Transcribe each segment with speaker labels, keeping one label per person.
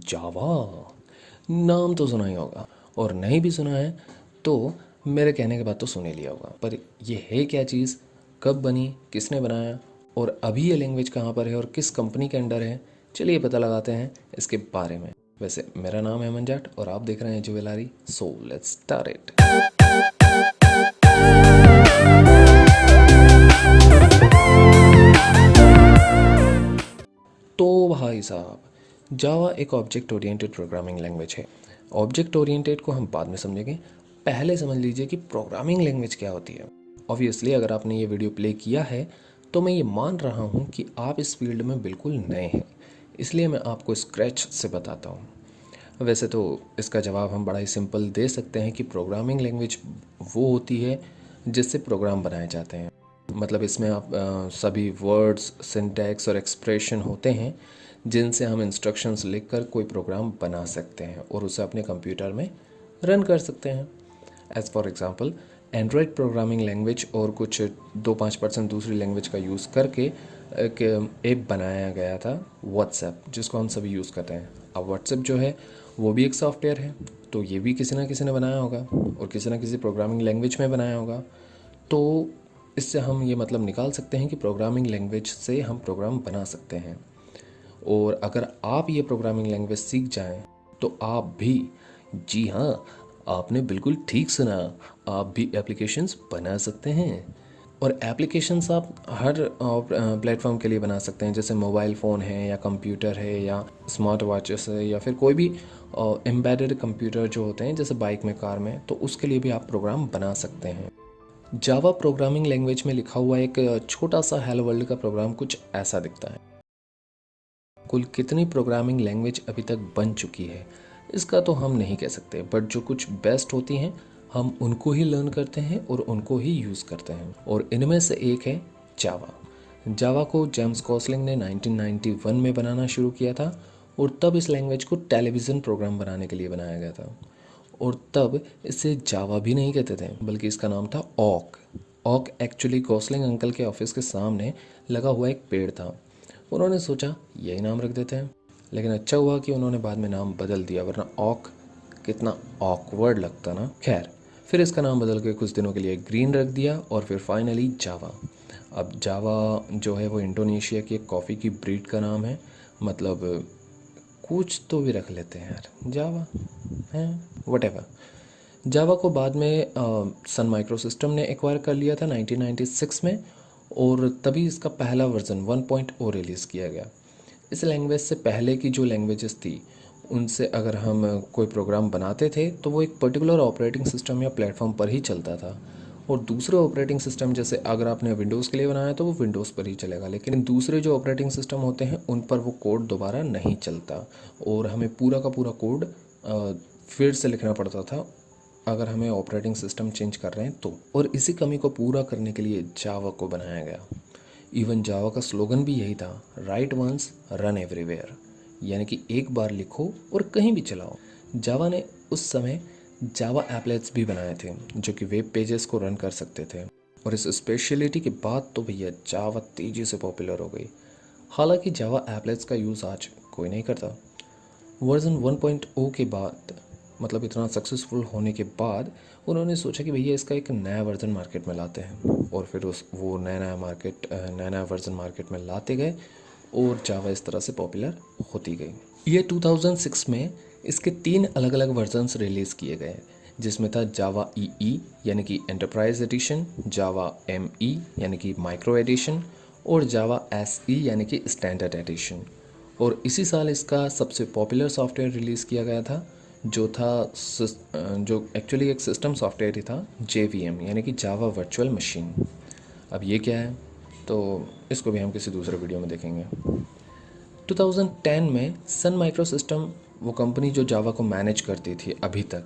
Speaker 1: जावा नाम तो सुना ही होगा, और नहीं भी सुना है तो मेरे कहने के बाद तो सुन ही लिया होगा। पर ये है क्या चीज़, कब बनी, किसने बनाया, और अभी ये लैंग्वेज कहाँ पर है और किस कंपनी के अंडर है, चलिए पता लगाते हैं इसके बारे में। वैसे मेरा नाम है अमन जाट और आप देख रहे हैं जुवेलारी, सो लेट्स स्टार्ट इट। तो भाई साहब, जावा एक ऑब्जेक्ट ओरिएंटेड प्रोग्रामिंग लैंग्वेज है। ऑब्जेक्ट ओरिएंटेड को हम बाद में समझेंगे, पहले समझ लीजिए कि प्रोग्रामिंग लैंग्वेज क्या होती है। ऑब्वियसली अगर आपने ये वीडियो प्ले किया है तो मैं ये मान रहा हूँ कि आप इस फील्ड में बिल्कुल नए हैं, इसलिए मैं आपको स्क्रैच से बताता हूँ। वैसे तो इसका जवाब हम बड़ा ही सिंपल दे सकते हैं कि प्रोग्रामिंग लैंग्वेज वो होती है जिससे प्रोग्राम बनाए जाते हैं। मतलब इसमें आप सभी वर्ड्स, सिंटैक्स और एक्सप्रेशन होते हैं जिनसे हम इंस्ट्रक्शंस लिखकर कोई प्रोग्राम बना सकते हैं और उसे अपने कंप्यूटर में रन कर सकते हैं। As for example Android programming language और कुछ 2-5% दूसरी लैंग्वेज का यूज़ करके एक ऐप बनाया गया था व्हाट्सएप, जिसको हम सभी यूज़ करते हैं। अब व्हाट्सएप जो है वो भी एक सॉफ्टवेयर है, तो ये भी किसी ना किसी ने बनाया होगा और किसी ना किसी प्रोग्रामिंग लैंग्वेज में बनाया होगा। तो इससे हम ये मतलब निकाल सकते हैं कि प्रोग्रामिंग लैंग्वेज से हम प्रोग्राम बना सकते हैं। और अगर आप ये प्रोग्रामिंग लैंग्वेज सीख जाएं तो आप भी, जी हाँ, आपने बिल्कुल ठीक सुना, आप भी एप्लीकेशंस बना सकते हैं। और एप्लीकेशंस आप हर प्लेटफॉर्म के लिए बना सकते हैं, जैसे मोबाइल फ़ोन है या कंप्यूटर है या स्मार्ट वॉचेस है या फिर कोई भी एम्बेडेड कंप्यूटर जो होते हैं जैसे बाइक में, कार में, तो उसके लिए भी आप प्रोग्राम बना सकते हैं। जावा प्रोग्रामिंग लैंग्वेज में लिखा हुआ एक छोटा सा हेलो वर्ल्ड का प्रोग्राम कुछ ऐसा दिखता है। कुल कितनी प्रोग्रामिंग लैंग्वेज अभी तक बन चुकी है इसका तो हम नहीं कह सकते, बट जो कुछ बेस्ट होती हैं हम उनको ही लर्न करते हैं और उनको ही यूज़ करते हैं। और इनमें से एक है जावा। जावा को जेम्स गॉसलिंग ने 1991 में बनाना शुरू किया था और तब इस लैंग्वेज को टेलीविज़न प्रोग्राम बनाने के लिए बनाया गया था। और तब इसे जावा भी नहीं कहते थे, बल्कि इसका नाम था ऑक। ऑक एक्चुअली गॉसलिंग अंकल के ऑफिस के सामने लगा हुआ एक पेड़ था। उन्होंने सोचा यही नाम रख देते हैं, लेकिन अच्छा हुआ कि उन्होंने बाद में नाम बदल दिया, वरना ऑक कितना ऑकवर्ड लगता ना। खैर, फिर इसका नाम बदल के कुछ दिनों के लिए ग्रीन रख दिया और फिर फाइनली जावा। अब जावा जो है वो इंडोनेशिया की एक कॉफ़ी की ब्रीड का नाम है। मतलब कुछ तो भी रख लेते हैं यार, जावा है, वटेवर। जावा को बाद में सन माइक्रो सिस्टम ने एक्वायर कर लिया था 1996 में, और तभी इसका पहला वर्जन 1.0 रिलीज़ किया गया। इस लैंग्वेज से पहले की जो लैंग्वेजेस थी उनसे अगर हम कोई प्रोग्राम बनाते थे तो वो एक पर्टिकुलर ऑपरेटिंग सिस्टम या प्लेटफॉर्म पर ही चलता था, और दूसरे ऑपरेटिंग सिस्टम, जैसे अगर आपने विंडोज़ के लिए बनाया तो वो विंडोज़ पर ही चलेगा, लेकिन दूसरे जो ऑपरेटिंग सिस्टम होते हैं उन पर वो कोड दोबारा नहीं चलता और हमें पूरा का पूरा कोड फिर से लिखना पड़ता था अगर हमें ऑपरेटिंग सिस्टम चेंज कर रहे हैं तो। और इसी कमी को पूरा करने के लिए जावा को बनाया गया। इवन जावा का स्लोगन भी यही था, राइट वंस रन एवरीवेयर, यानी कि एक बार लिखो और कहीं भी चलाओ। जावा ने उस समय जावा एप्लेट्स भी बनाए थे जो कि वेब पेजेस को रन कर सकते थे, और इस स्पेशलिटी के बाद तो भैया जावा तेज़ी से पॉपुलर हो गई। हालांकि जावा एप्लेट्स का यूज़ आज कोई नहीं करता। वर्जन 1.0 के बाद, मतलब इतना सक्सेसफुल होने के बाद, उन्होंने सोचा कि भैया इसका एक नया वर्जन मार्केट में लाते हैं, और फिर वो नया वर्जन मार्केट में लाते गए और जावा इस तरह से पॉपुलर होती गई। ये 2006 में इसके 3 अलग अलग वर्जन्स रिलीज़ किए गए, जिसमें था जावा ई यानी कि एंटरप्राइज एडिशन, जावा ME यानी कि माइक्रो एडिशन, और जावा SE यानी कि स्टैंडर्ड एडिशन। और इसी साल इसका सबसे पॉपुलर सॉफ्टवेयर रिलीज़ किया गया था जो एक्चुअली एक सिस्टम सॉफ्टवेयर ही था, JVM यानी कि जावा वर्चुअल मशीन। अब ये क्या है तो इसको भी हम किसी दूसरे वीडियो में देखेंगे। 2010 में सन माइक्रो सिस्टम, वो कंपनी जो जावा को मैनेज करती थी अभी तक,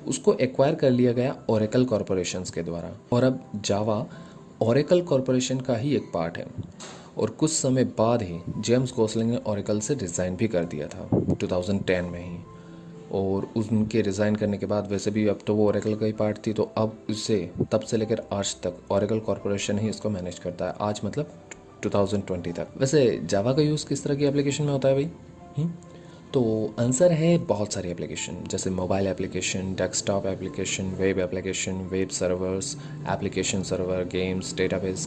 Speaker 1: उसको एक्वायर कर लिया गया ओरेकल कॉरपोरेशंस के द्वारा, और अब जावा ओरेकल कॉरपोरेशन का ही एक पार्ट है। और कुछ समय बाद ही जेम्स गॉसलिंग ने ओरेकल से रिज़ाइन भी कर दिया था 2010 में ही। और उनके रिज़ाइन करने के बाद, वैसे भी अब तो वो ओरेकल का ही पार्ट थी, तो अब उससे तब से लेकर आज तक ओरेकल कॉरपोरेशन ही इसको मैनेज करता है, आज मतलब 2020 तक। वैसे जावा का यूज़ किस तरह की एप्लीकेशन में होता है भाई? तो आंसर है बहुत सारी एप्लीकेशन, जैसे mobile application, desktop application, web servers, application server, games, database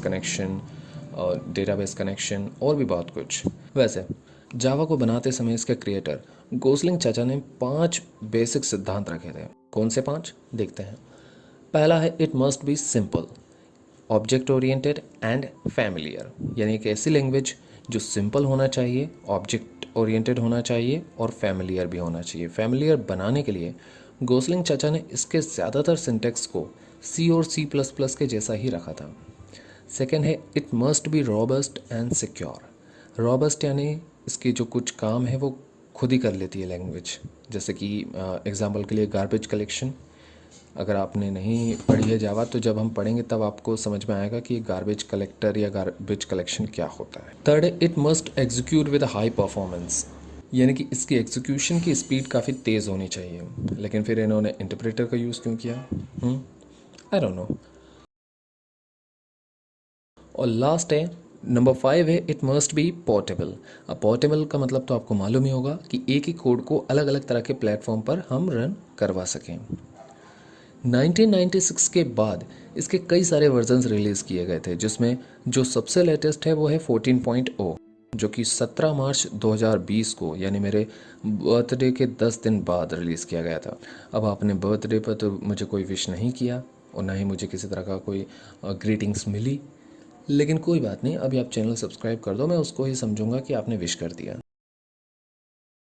Speaker 1: connection और भी बहुत कुछ। वैसे जावा को बनाते समय इसके क्रिएटर गोसलिंग चाचा ने 5 बेसिक सिद्धांत रखे थे। कौन से 5 देखते हैं। पहला है it must be simple, object oriented and familiar, यानी एक ऐसी लैंग्वेज जो सिंपल होना चाहिए, ऑब्जेक्ट ओरिएंटेड होना चाहिए और फैमिलियर भी होना चाहिए। फैमिलियर बनाने के लिए गोसलिंग चाचा ने इसके ज़्यादातर सिंटेक्स को सी और C++ के जैसा ही रखा था। सेकेंड है it must be robust and secure. Robust यानी इसके जो कुछ काम है वो खुद ही कर लेती है लैंग्वेज, जैसे कि एग्जांपल के लिए गार्बेज कलेक्शन। अगर आपने नहीं पढ़ी है जावा तो जब हम पढ़ेंगे तब आपको समझ में आएगा कि गार्बेज कलेक्टर या गार्बेज कलेक्शन क्या होता है। थर्ड है it must execute with high performance, यानी कि इसकी एग्जीक्यूशन की स्पीड काफ़ी तेज़ होनी चाहिए। लेकिन फिर इन्होंने इंटरप्रेटर का यूज़ क्यों किया, आई डोंट नो। और लास्ट है नंबर 5 है इट मस्ट बी पोर्टेबल। अब पोर्टेबल का मतलब तो आपको मालूम ही होगा कि एक ही कोड को अलग अलग तरह के प्लेटफॉर्म पर हम रन करवा सकें। 1996 के बाद इसके कई सारे वर्जन्स रिलीज़ किए गए थे, जिसमें जो सबसे लेटेस्ट है वो है 14.0, जो कि 17 मार्च 2020 को, यानी मेरे बर्थडे के 10 दिन बाद रिलीज़ किया गया था। अब आपने बर्थडे पर तो मुझे कोई विश नहीं किया और ना ही मुझे किसी तरह का कोई ग्रीटिंग्स मिली, लेकिन कोई बात नहीं, अभी आप चैनल सब्सक्राइब कर दो, मैं उसको ही समझूंगा कि आपने विश कर दिया।